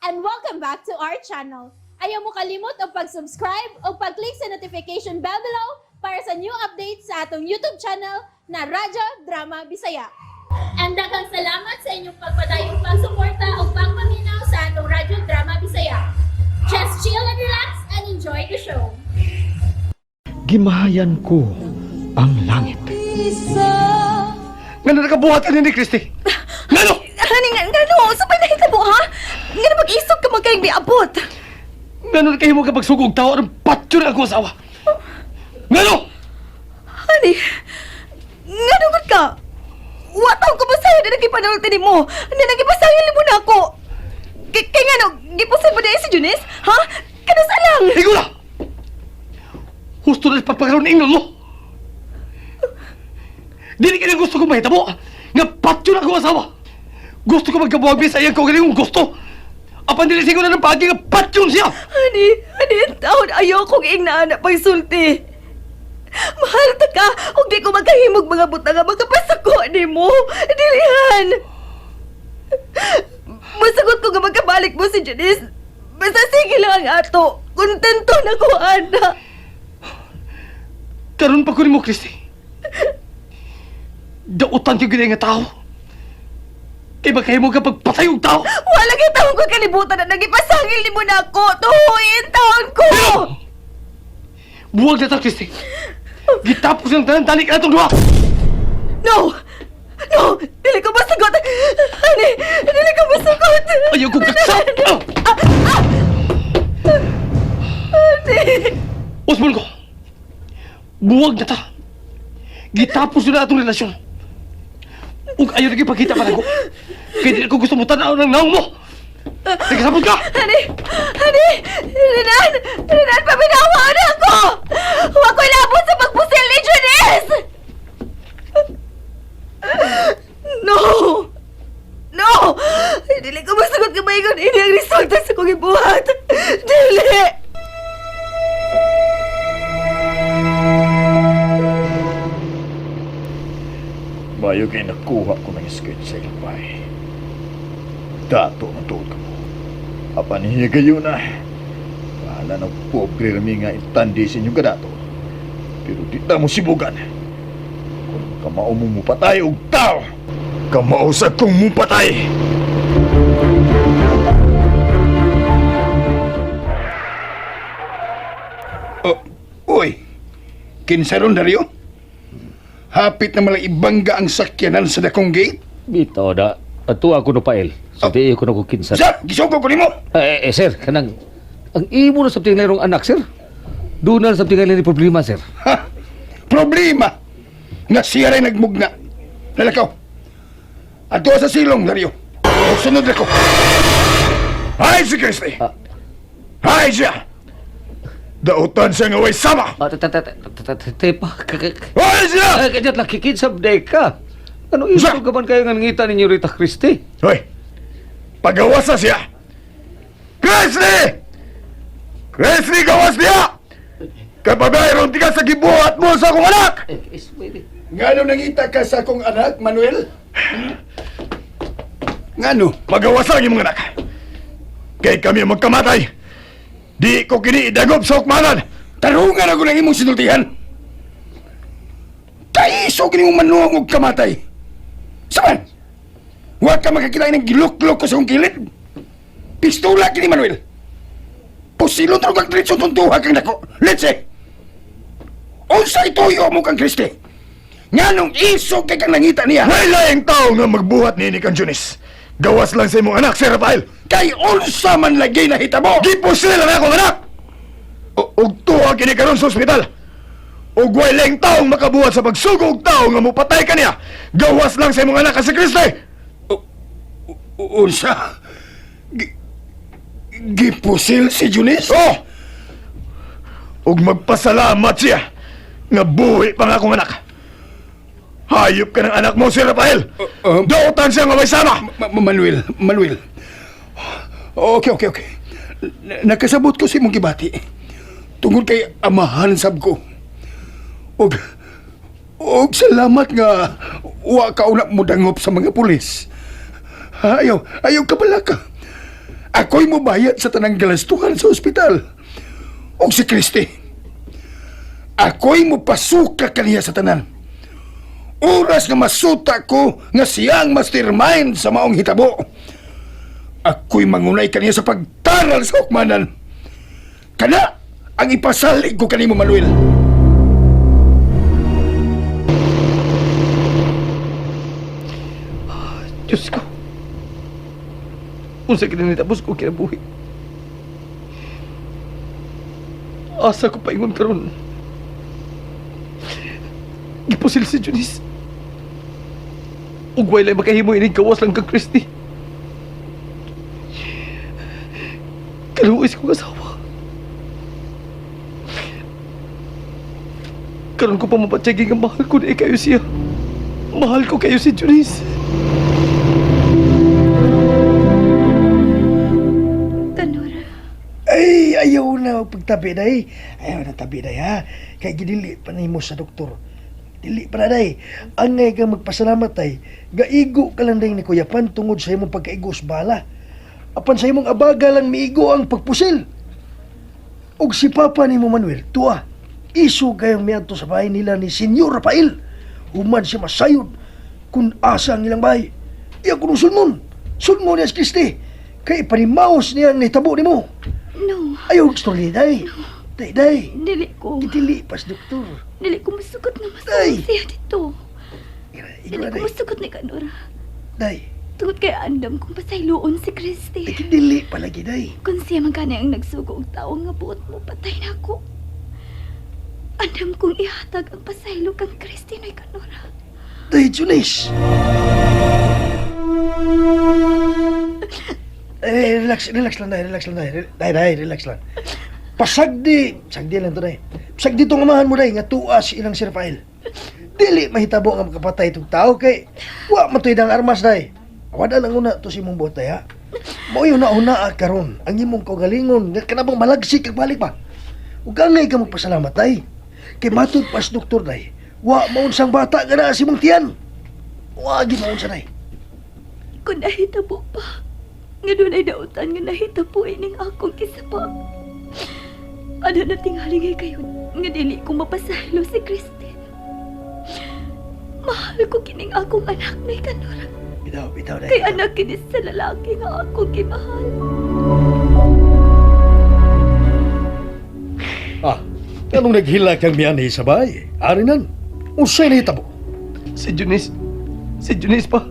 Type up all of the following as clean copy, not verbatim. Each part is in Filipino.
and welcome back to our channel. Ayaw mo kalimot o pag-subscribe o pag-click sa notification bell below para sa new updates sa atong YouTube channel na Radyo Drama Bisaya. And daghang salamat sa inyong pagpadayong pagsuporta o pagpaminaw sa atong Radyo Drama Bisaya. Just chill and relax and enjoy the show. Gimahayan ko ang langit. Ngano nakabuhat ka ni Christy? Ngano? Ngano? Sabay na hitabo, ha? Ngano mag-isog ka magkayong diabot? Ngano na kayo mo kapag sugog tao ng patyo na akong asawa? Ngano? Honey, ngano gud ka? Wataw ko masayo na nagipanulti ni mo. Na nagipasayo mo na ako. Kaya ngano, gipusin mo na si Junis? Ha? Kanus alang? Higo na! Husto na pagpagkaroon ng ingnon mo! Dili ka na gusto ko mahitabo nga patyo na akong asawa! Gusto ko magkabuhag sa iyang kung gusto! Apan dili siguro na ng pagi nga patyon siya! Honey, taon ayaw kong ingna pang sulti. Mahal ta ka, kung di ko magkahimog mga buta nga magkapasako ni mo. Dilihan! Masagot ko nga magkabalik mo si Janice. Basta sige lang ang ato. Kontento na ko, Ana. Karon pa ko ni mo, Christy. Dautan yung ganyan nga tao. Kaya ba kayo mo kapag patay yung tao? Walang itawang ko kalibutan na nagipasangil ni mo na ako. Tuhuin taon ko! Buwag na ta, Christy. Gitapos ng tanan-tani ka na itong duha. No! No! Dili ko masagot! Honey! Dili ko masagot! Ayaw kong kaksak! Honey! Osmond ko, buwag na ta. Gitapos na itong relasyon. Ug ayaw nagipagkita pa na ko. Kaya di ko gusto mo tanaw ng naong mo. Nagsabot ka! Honey! Honey! Renan! Paminawa na ako! Huwag ko'y labot sa pagpusil ni Janice! No! No! Dili ko masagot ka maikon ini ang resulta sa kong ibuhat! Dili! Mayo kay nakuha ko ng skate sa ilpay. Dato ang tuod ka mo. Apan hiya kayo na. Bahala ng pobre rami nga itandi sa inyong kadato. Pero di na mo sibugan. Kung kamao mo mupatay og tao, kamao sa kong mupatay. Uy, kinsaron Dario? Hapit na malang ibangga ang sakyanan sa dakong gate? Bitaw da. Ato ako no pael. So di ko na ko kinsa. Sa, gisugo ko nimo. Sir, kanang ang imo na sa tinglerong anak, sir. Doon na sa tinglerong problema, sir. Ha? Problema nga siya rin nagmugna. Lalakaw. Ato sa silong, Dario. O sunod ako. Hay si Christy. Hay siya. Dautan siya nga way sama. Tepa. Hay siya! Kanyat lang kikinsab day ka. Ano iso ka man kayo nga ngita ninyo Rita Christie? Hoy, pagawas na siya. Christy! Christy, gawas niya! Kapabayron ti ka sa gibuhat mo sa akong anak! Ngano nangita ka sa akong anak, Manuel? Ngano? Magawas lang yung mga anak. Kay kami magkamatay. Di ko kini idagop sa hukmanan. Tarungan ako ng imong sinultihan. Kaiso kini mong manuang og kamatay. Saman! Huwag ka makakilay ng gilok-lok ko sa kong kilid. Pistola kini, Manuel. Pusilon tarong kang diretso tuntuha kang dako. Let's say, unsa ituyo mo kang Christy? Nganong isog kay kang nangita niya? Wala yung tao nga magbuhat ni kang Junis. Gawas lang sa imong anak, Sir Rafael. Kay unsa man lagi na hitabo. Gipusil na akong anak. Og tuwa kini karon sa ospital. Og wala yung taong makabuhat sa pagsugog tao nga mupatay ka niya. Gawas lang sa imong anak si Christy. Unsa? Gipusil si Junis? Oh! Og magpasalamat siya nga buhi pa nga akong anak. Hayop ka ng anak mo, si Rafael! Dautan siya nga may sama! Manuel. Okay. Nakasabot ko si mong gibati. Tungkol kay amahan sab ko. Og salamat nga wa ka una mo dangop sa mga pulis. Ayaw ka pala ka. ako'y mobayad sa tanang galastuhan sa ospital. O si Christy, ako'y mopasuka kaniya sa tanan. Oras nga masuta ko nga siyang mastermind sa maong hitabo. Ako'y mangunay kaniya sa pagtaral sa hukmanan. Kana ang ipasalig ko kanimo, Manuel. Diyos ko. Unsa kinanitapos ko kinabuhi. Asa ko paingon karon. Gipusil si Junis. Ug way lang makahimo ining kawas lang kag Christy. Kaluoy ko asawa. Karon ko pa mapatsaging ang mahal ko na kayo siya. Mahal ko kayo si Junis. Kanora. Ay, ayaw na pagtabi, day. Ayaw na tabi, day, ha? Kaya gidili pa na mo sa doktor. Dili pa na, day. Angay ka magpasalamat, day. Gaigo ka lang, day, ni Kuya Pan tungod sa imong pagkaigos bala. Apan sa imong abaga lang miigo ang pagpusil. Og si Papa ni mo, Manuel, tuwa. Iso kayong miadto sa bahay nila ni Senyor Rafael. Human siya masayod kung asa ang ilang bahay. Iya ko nung sulmon. Sulmon niya si Christy. Kaya ipanimaos niya ang nitabo ni mo. No, Ayaw gusto ni day. Day, day. dili ko. Dili pas, doktor. Dili ko masugot na Ay! masaya siya dito. Dili Ikaw, ko day. masugot ni Kanora. Day. Tungod kay andam kung pasayloon si Christy. Dili palagi, day. Kung siya man kani ang nagsugo og tao nga buot mo, patay na ako. Andam kong ihatag ang pasaylo kang Christy noy Kanora. Day, Junis. Relax lang, day. Relax lang, day. Day, relax lang. Sagdi lang to, day. Pasagdi itong amahan mo, day, nga tuas ilang si Rafael. Dili mahitabo nga makapatay itong tao kay wa matoy dang armas, day. Wada lang una to si mong botay, ha? Mo yun na karon ang imong kaugalingon nga kanabang malagsik kag balik pa. Ug angay ka magpasalamat, day. Kay matud pas doktor, day. Wa maunsang bata nga na si mong tiyan. Wa gi maunsa, day. Kung nahitabo pa, nga doon ay dautan nga nahitabo ining akong kisapa. Ano na tingali kayo nga dili ko mapasaylo si Christy. Mahal ko kining akong anak na Kanora. Bitaw, day. Kay anak kini sa lalaki nga akong gimahal. Anong naghila kang miyani sa bahay? Ari nan, unsay nahitabo? Si Junis. Si Junis pa.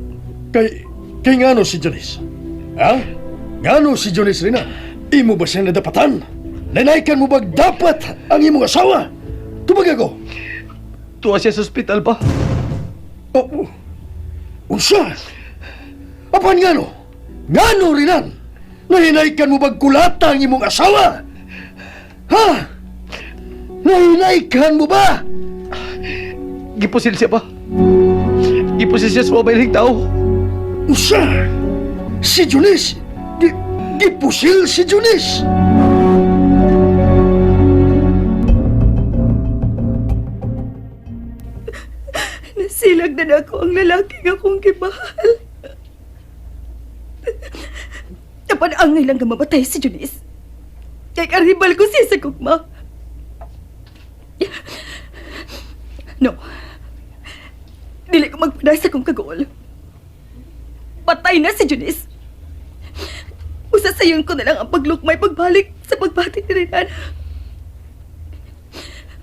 Kay ngano si Jonis? Ha? Ngano si Jonis rin na? Imo ba siya nadapatan? Nanaykan mo ba dapat ang imong asawa? Tubag ako. Tuwa siya sa ospital pa. Oh, unsa? Apan ngano? Ngano rin nan? Nahinaykan mo ba kulata ang imong asawa? Ha? Nahinaykan mo ba? Gipusil siya pa. Gipusil siya sa mabayling tao. Unsa? Si Jonis? Gipusil si Jonis? Nasilag na ako ang lalaki nga akong gimahal. Tapan angay lang nga mamatay si Junis. Kay karibal ko siya sa kukma. No. Dili ko magpaday sa kong kagol. Patay na si Junis. Usasayon ko na lang ang paglukmay pagbalik sa pagbati ni Renan.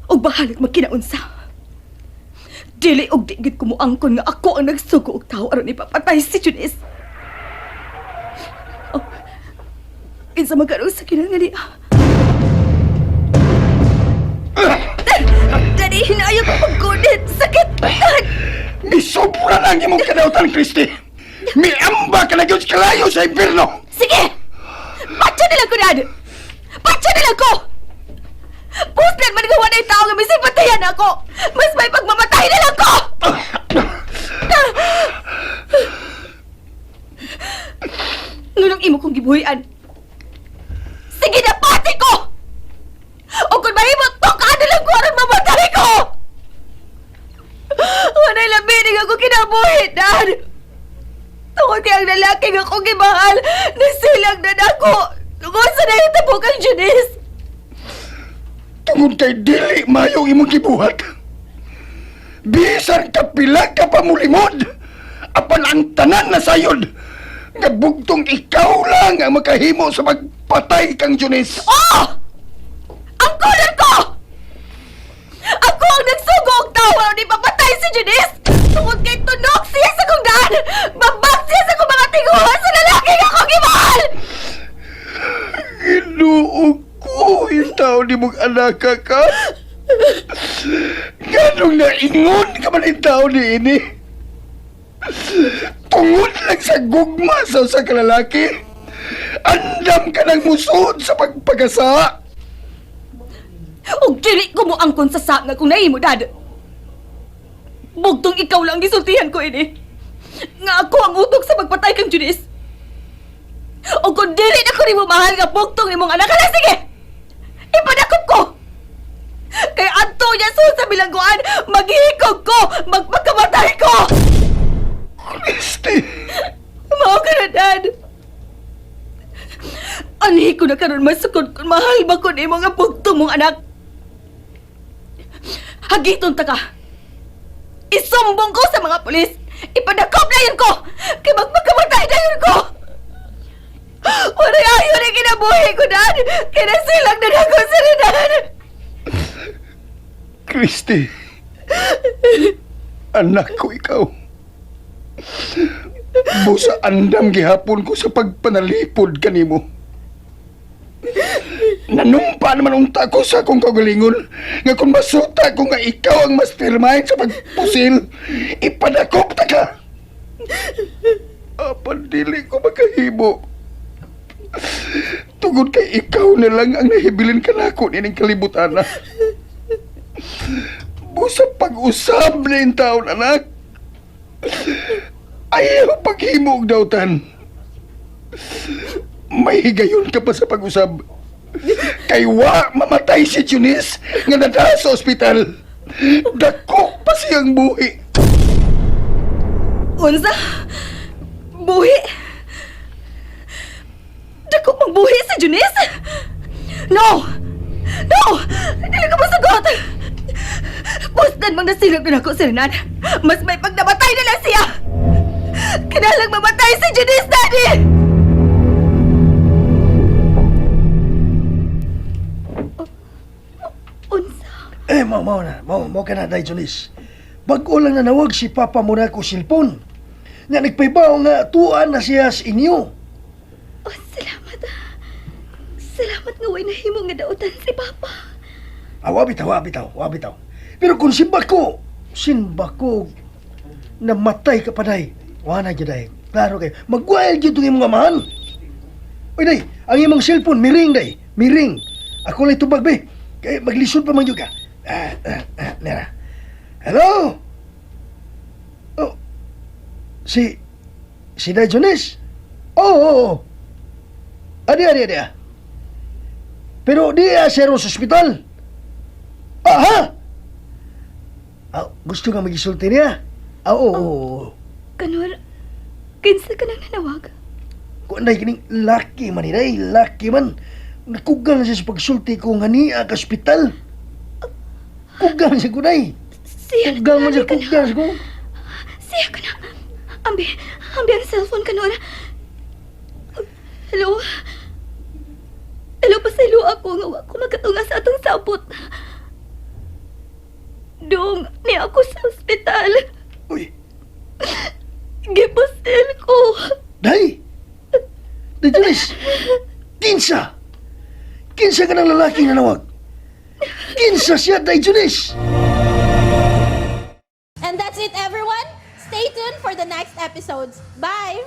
O bahalag magkinaunsa. Dili og digid ko mo angkon nga ako ang nagsugo og tao aron ipapatay si Junis. Oh, kinsa magkaroon sa kinangani. Daddy, hinayang ko paggunit. Sakit! Gisobra lang imong kadautan, Christy. Miamba ka na gyud kalayo sa impierno. Sige! Patsa nila ko, Dad! Patsa nila ko! Puslan man gawa na yung tao nga may simpatayan ako! Mas may pagmamatay nila ko! Ngunong imo kong gibuhian. Sige na, pati ko! O kung mahimot to, kaano lang ko aron mamatay ko! Wanay labinig ako kinabuhi, Dad! Tungkol kay ang lalaki nga akong gimahal. Nasilang na ako. Tungod sa nahitabo kang Junis. Tungod kay dili mayong imong gibuhat. Bisan ka pila ka pamulimod. Apan ang tanan na sayod. Nga bugtong ikaw lang ang makahimo sa magpatay kang Junis. Oh! Ang kulan ko! Ako ang nagsugog tawa ni papatay si Junis! Tungod kay tunok siya sa kong daan! Babak siya sa kong mga tiguan sa lalaki nga akong gimahal! Inuog ko yung tao ni mong anak ka. Ganong naingon ka man yung tao ni ini. Tungod lang sa gugma sa usa ka lalaki. Andam ka ng musod sa pagpagasa. Og dili ko mo angkon sa nga kung nahimo dad. Bugtong ikaw lang gisultihan ko ini. Nga ako ang utok sa pagpatay kang Junis. O kung dili na ko ni mo mahal nga bugtong imong anak ka sige! Ipadakop ko! Kay adto niya sa bilangguan, maghihikog ko! Magpagkamatay ko! Christy! Mao ka na, Dad. Anhi ko na karon masukod kung mahal ba ko ni mga bugtong mong anak. Hagiton ta ka. Isumbong ko sa mga pulis. Ipadakop na yun ko. Kay magpagkamatay na yun ko. Wala ayo na kinabuhi ko, Dad. Kaya nasilang na ako sa Dad. Christy! Anak ko ikaw. Busa andam gihapon ko sa pagpanalipod kanimo. Nanumpa naman unta ko sa akong kagalingon nga kung masuta ko nga ikaw ang mastermind sa pagpusil, ipadakop ta ka. Apan dili ko makahimo. Tungod kay ikaw na lang ang nahibilin ka na ako nining kalibutan na. Busa pag-usab na yung taon, anak. Ayaw paghimog daw tan. May higayon ka pa sa pag-usab. Kay wa mamatay si Junis nga nada sa ospital. Dako pa siyang buhi. Unsa? Buhi? Dako pang buhi si Junis? No! No! Dili ka masagot! Pustan mang nasilog na ako si Renan. Mas may pagnamatay na lang siya! Kinalang mamatay si Junis, Daddy! Unsa? Mau ka na, Day Junis. Bago lang na nawag si Papa mo na ko silpon. Nga nagpaybaw nga tuan na siya sa inyo. Oh, salamat. Salamat nga way nahimo nga dautan si Papa. Wabitaw. Pero kung simba ko namatay ka pa, Day. Wala dyan, Day. Klaro kayo. Mag-wild dyan itong imong amahan. Uy, Day, ang imong cellphone, miring, Day. Miring. Ako lang tubag, be. Kaya maglisod pa man yun ka. Nera. Hello? Oh, si Day Jones? Oo. Adi. Pero di siya ron sa ospital. Aha! Gusto nga mag-isulti niya? Oo. Kanor, kinsa ka nang nanawag? Kung anday kining laki man iday, laki man. Nakugang siya sa pagsulti ko nga niya ka ospital. Kugang siya kunay. Siya Kugang man siya, kugang siya ko. Siya ka na. Ambi ang cellphone kanor. Hello? Hello, pasaylo ako nga wa ko magatunga sa atong sabot. Dong, ni ako sa ospital. Uy, Gipasil ko. Day! Day Jones! Kinsa ka ng lalaki na nawag? Kinsa siya, Day Jones! And that's it, everyone. Stay tuned for the next episodes. Bye!